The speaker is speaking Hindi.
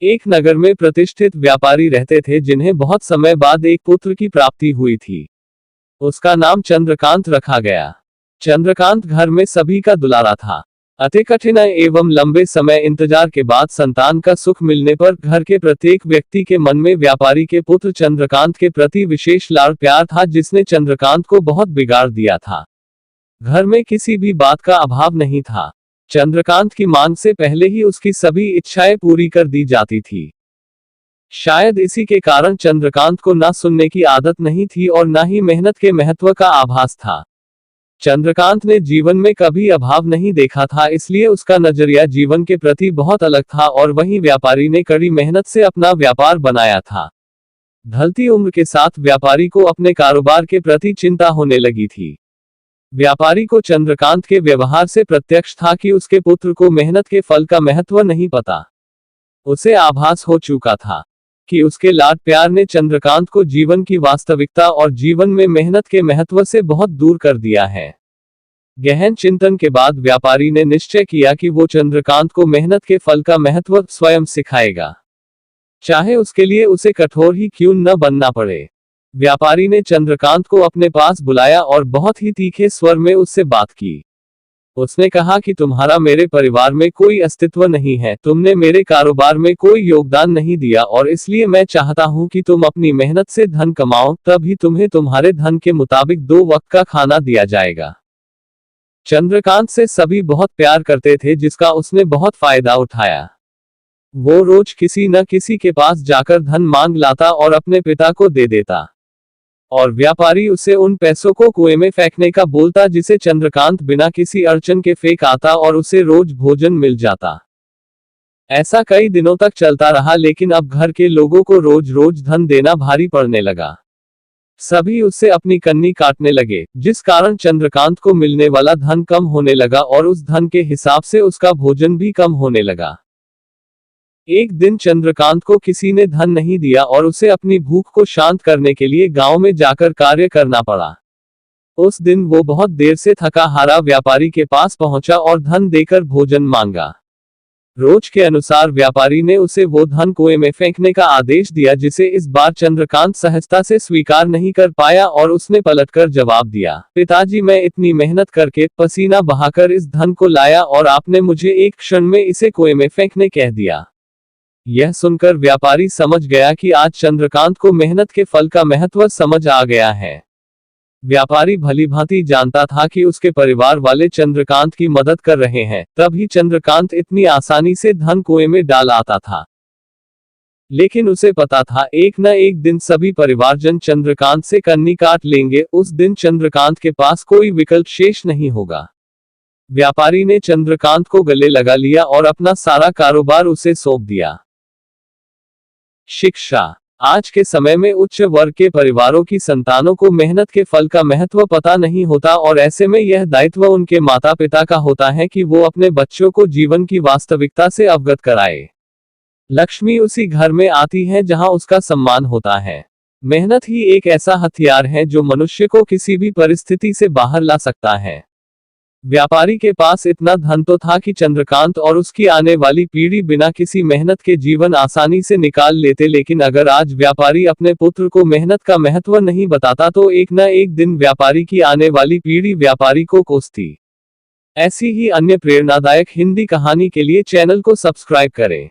एक नगर में प्रतिष्ठित व्यापारी रहते थे जिन्हें बहुत समय बाद एक पुत्र की प्राप्ति हुई थी। उसका नाम चंद्रकांत रखा गया। चंद्रकांत घर में सभी का दुलारा था। अति कठिन एवं लंबे समय इंतजार के बाद संतान का सुख मिलने पर घर के प्रत्येक व्यक्ति के मन में व्यापारी के पुत्र चंद्रकांत के प्रति विशेष लाड़ प्यार था, जिसने चंद्रकांत को बहुत बिगाड़ दिया था। घर में किसी भी बात का अभाव नहीं था। चंद्रकांत की मांग से पहले ही उसकी सभी इच्छाएं पूरी कर दी जाती थी। शायद इसी के कारण चंद्रकांत को ना सुनने की आदत नहीं थी और ना ही मेहनत के महत्व का आभास था। चंद्रकांत ने जीवन में कभी अभाव नहीं देखा था, इसलिए उसका नजरिया जीवन के प्रति बहुत अलग था और वहीं व्यापारी ने कड़ी मेहनत से अपना व्यापार बनाया था। ढलती उम्र के साथ व्यापारी को अपने कारोबार के प्रति चिंता होने लगी थी। व्यापारी को चंद्रकांत के व्यवहार से प्रत्यक्ष था कि उसके पुत्र को मेहनत के फल का महत्व नहीं पता। उसे आभास हो चुका था कि उसके लाड प्यार ने चंद्रकांत को जीवन की वास्तविकता और जीवन में मेहनत के महत्व से बहुत दूर कर दिया है। गहन चिंतन के बाद व्यापारी ने निश्चय किया कि वो चंद्रकांत को मेहनत के फल का महत्व स्वयं सिखाएगा, चाहे उसके लिए उसे कठोर ही क्यों न बनना पड़े। व्यापारी ने चंद्रकांत को अपने पास बुलाया और बहुत ही तीखे स्वर में उससे बात की। उसने कहा कि तुम्हारा मेरे परिवार में कोई अस्तित्व नहीं है, तुमने मेरे कारोबार में कोई योगदान नहीं दिया और इसलिए मैं चाहता हूं कि तुम अपनी मेहनत से धन कमाओ, तभी तुम्हें तुम्हारे धन के मुताबिक 2 वक्त का खाना दिया जाएगा। चंद्रकांत से सभी बहुत प्यार करते थे, जिसका उसने बहुत फायदा उठाया। वो रोज किसी न किसी के पास जाकर धन मांग लाता और अपने पिता को दे देता, और व्यापारी उसे उन पैसों को कुएं में फेंकने का बोलता, जिसे चंद्रकांत बिना किसी अड़चन के फेंक आता और उसे रोज भोजन मिल जाता। ऐसा कई दिनों तक चलता रहा, लेकिन अब घर के लोगों को रोज रोज धन देना भारी पड़ने लगा। सभी उससे अपनी कन्नी काटने लगे, जिस कारण चंद्रकांत को मिलने वाला धन कम होने लगा और उस धन के हिसाब से उसका भोजन भी कम होने लगा। एक दिन चंद्रकांत को किसी ने धन नहीं दिया और उसे अपनी भूख को शांत करने के लिए गांव में जाकर कार्य करना पड़ा। उस दिन वो बहुत देर से थका हारा व्यापारी के पास पहुंचा और धन देकर भोजन मांगा। रोज के अनुसार व्यापारी ने उसे वो धन कुएं में फेंकने का आदेश दिया, जिसे इस बार चंद्रकांत सहजता से स्वीकार नहीं कर पाया और उसने पलटकर जवाब दिया, पिताजी, मैं इतनी मेहनत करके पसीना बहाकर इस धन को लाया और आपने मुझे एक क्षण में इसे कुएं में फेंकने कह दिया। यह सुनकर व्यापारी समझ गया कि आज चंद्रकांत को मेहनत के फल का महत्व समझ आ गया है। व्यापारी भलीभांति जानता था कि उसके परिवार वाले चंद्रकांत की मदद कर रहे हैं, तभी चंद्रकांत इतनी आसानी से धन कुएं में डाल आता था। लेकिन उसे पता था एक न एक दिन सभी परिवारजन चंद्रकांत से कन्नी काट लेंगे। उस दिन चंद्रकांत के पास कोई विकल्प शेष नहीं होगा। व्यापारी ने चंद्रकांत को गले लगा लिया और अपना सारा कारोबार उसे सौंप दिया। शिक्षा। आज के समय में उच्च वर्ग के परिवारों की संतानों को मेहनत के फल का महत्व पता नहीं होता और ऐसे में यह दायित्व उनके माता पिता का होता है कि वो अपने बच्चों को जीवन की वास्तविकता से अवगत कराए। लक्ष्मी उसी घर में आती है जहां उसका सम्मान होता है। मेहनत ही एक ऐसा हथियार है जो मनुष्य को किसी भी परिस्थिति से बाहर ला सकता है। व्यापारी के पास इतना धन तो था कि चंद्रकांत और उसकी आने वाली पीढ़ी बिना किसी मेहनत के जीवन आसानी से निकाल लेते, लेकिन अगर आज व्यापारी अपने पुत्र को मेहनत का महत्व नहीं बताता तो एक न एक दिन व्यापारी की आने वाली पीढ़ी व्यापारी को कोसती। ऐसी ही अन्य प्रेरणादायक हिंदी कहानी के लिए चैनल को सब्सक्राइब करें।